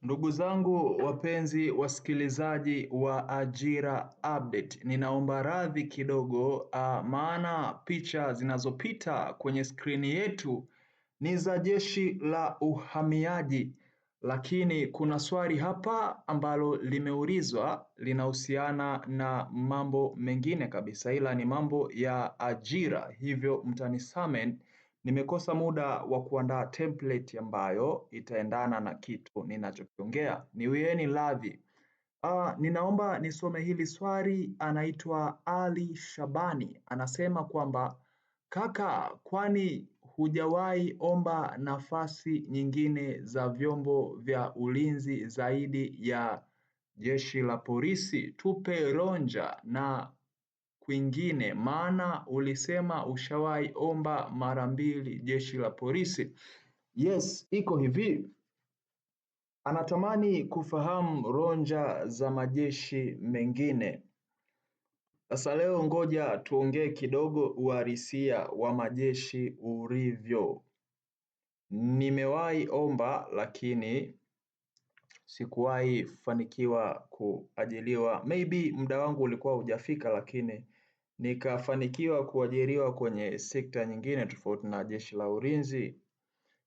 Ndugu zangu wapenzi wasikilizaji wa Ajira Update, ninaomba radhi kidogo maana picha zinazopita kwenye skrini yetu ni za Jeshi la Uhamiaji, lakini kuna swali hapa ambalo limeulizwa linahusiana na mambo mengine kabisa, ila ni mambo ya ajira, hivyo mtanisamehe. Nimekosa muda wa kuandaa template ambayo itaendana na kitu ninachokiongea. Niwieni radhi. Ninaomba nisome hili swali. Anaitwa Ali Shabani. Anasema kwamba kaka, kwani hujawahi omba nafasi nyingine za vyombo vya ulinzi zaidi ya Jeshi la Polisi? Tupe ronja na kwingine, maana ulisema ushawahi omba mara 2 Jeshi la Polisi. Yes, iko hivi. Anatamani kufahamu ronja za majeshi mengine. Sasa leo ngoja tuongee kidogo uhalisia wa majeshi ulivyo. Nimewahi omba lakini sikuwahi fanikiwa kuajiriwa. Maybe muda wangu ulikuwa hujafika, lakini nikafanikiwa kuajiriwa kwenye sekta nyingine tofauti na Jeshi la Ulinzi.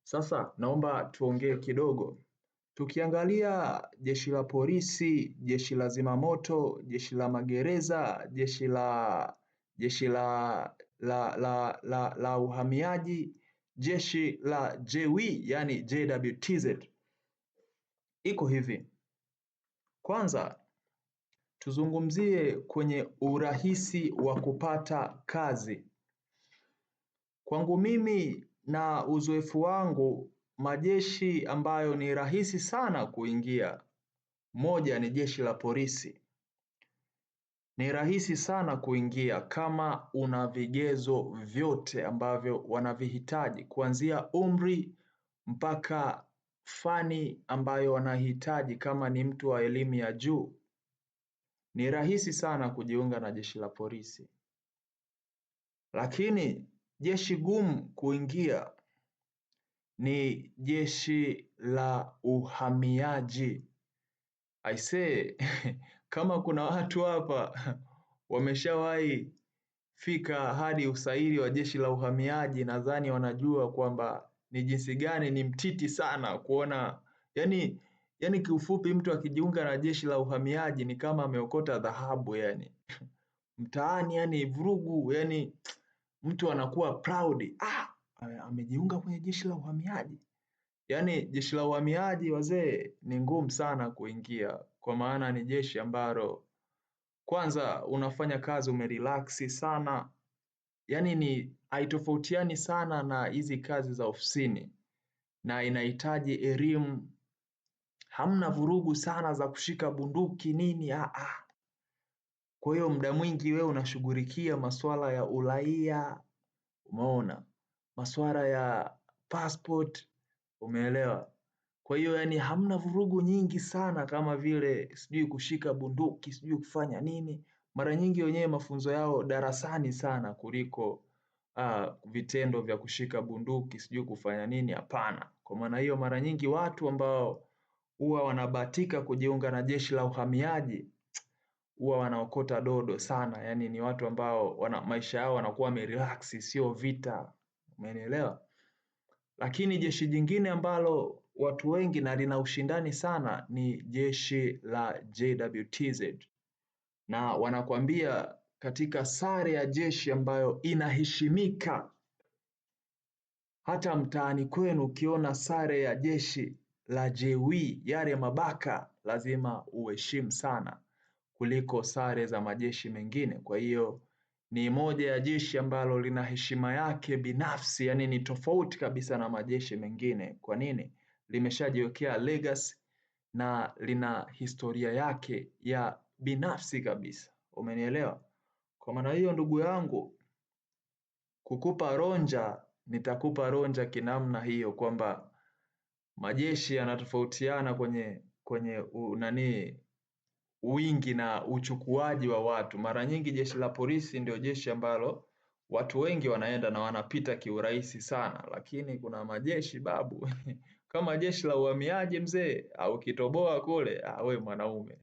Sasa naomba tuongee kidogo. Tukiangalia Jeshi la Polisi, Jeshi la Zimamoto, Jeshi la Magereza, Jeshi la Uhamiaji, Jeshi la JW, yani JWTZ. Iko hivi. Kwanza tuzungumzie kwenye urahisi wa kupata kazi. Kwangu mimi na uzoefu wangu, majeshi ambayo ni rahisi sana kuingia, moja ni Jeshi la Polisi. Ni rahisi sana kuingia kama una vigezo vyote ambavyo wanavihitaji, kuanzia umri mpaka fani ambayo wanahitaji. Kama ni mtu wa elimu ya juu, ni rahisi sana kujiunga na Jeshi la Polisi. Lakini jeshi gumu kuingia ni Jeshi la Uhamiaji. I say, kama kuna watu hapa wameshawahi fika hadi usaili wa Jeshi la Uhamiaji, nadhani wanajua kwamba ni jinsi gani ni mtiti sana kuona, yani kiufupi mtu akijiunga na Jeshi la Uhamiaji ni kama ameokota dhahabu yani. Mtaani yani vurugu, yani mtu anakuwa proud, amejiunga kwenye Jeshi la Uhamiaji. Yani Jeshi la Uhamiaji wazee ni ngumu sana kuingia, kwa maana ni jeshi ambalo kwanza unafanya kazi umerelax sana. Yani ni haitofautiani sana na hizi kazi za ofisini, na inahitaji elimu. Hamna vurugu sana za kushika bunduki nini. Kwa hiyo muda mwingi wewe unashughulikia masuala ya uraia, umeona, masuala ya passport, umeelewa. Kwa hiyo yani hamna vurugu nyingi sana kama vile sijui kushika bunduki, sijui kufanya nini. Mara nyingi wenyewe mafunzo yao darasani sana kuliko vitendo vya kushika bunduki, sijui kufanya nini, hapana. Kwa maana hiyo mara nyingi watu ambao huwa wanabahatika kujiunga na Jeshi la Uhamiaji huwa wanaokota dodo sana. Yani ni watu ambao maisha yao wanakuwa wamerelax, sio vita, umenielewa. Lakini jeshi jingine ambalo watu wengi na lina ushindani sana ni Jeshi la JWTZ. Na wanakuambia katika sare ya jeshi ambayo inaheshimika, hata mtaani kwenu ukiona sare ya Jeshi la JW, yale mabaka, lazima uheshimu sana kuliko sare za majeshi mengine. Kwa hiyo ni moja ya jeshi ambalo lina heshima yake binafsi, yani ni tofauti kabisa na majeshi mengine. Kwa nini? Limeshajiwekea legacy na lina historia yake ya binafsi kabisa, umenielewa. Kwa maana hiyo ndugu yangu, kukupa ronja, nitakupa ronja kinamna hiyo, kwamba majeshi yanatofautiana kwenye wingi na uchukuaji wa watu. Mara nyingi Jeshi la Polisi ndio jeshi ambalo watu wengi wanaenda na wanapita kiurahisi sana, lakini kuna majeshi babu kama jeshi la uhamiaji mzee, au kitoboa kule, we mwanaume,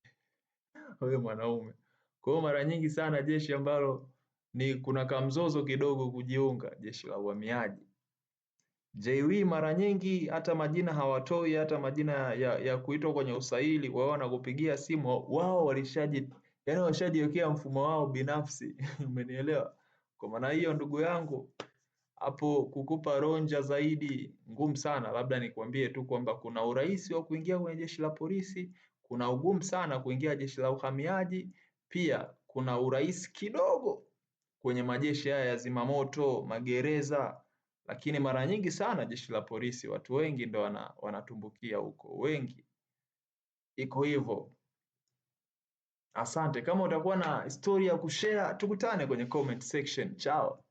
we mwanaume. Kwa hiyo mara nyingi sana jeshi ambalo ni kuna kamzozo kidogo kujiunga, jeshi la uhamiaji. JW mara nyingi hata majina hawatoi, hata majina ya kuitwa kwenye usaili, wao wanakupigia simu, wao yani washajiwekea mfumo wao binafsi. Umenielewa? Kwa maana hiyo ndugu yangu, hapo kukupa ronja zaidi ngumu sana. Labda nikwambie tu kwamba kuna urahisi wa kuingia kwenye jeshi la polisi, kuna ugumu sana kuingia jeshi la uhamiaji, pia kuna urahisi kidogo kwenye majeshi haya ya zimamoto, magereza, lakini mara nyingi sana jeshi la polisi watu wengi ndo wanatumbukia huko, wengi. Iko hivyo. Asante. Kama utakuwa na story ya kushare, tukutane kwenye comment section. Chao.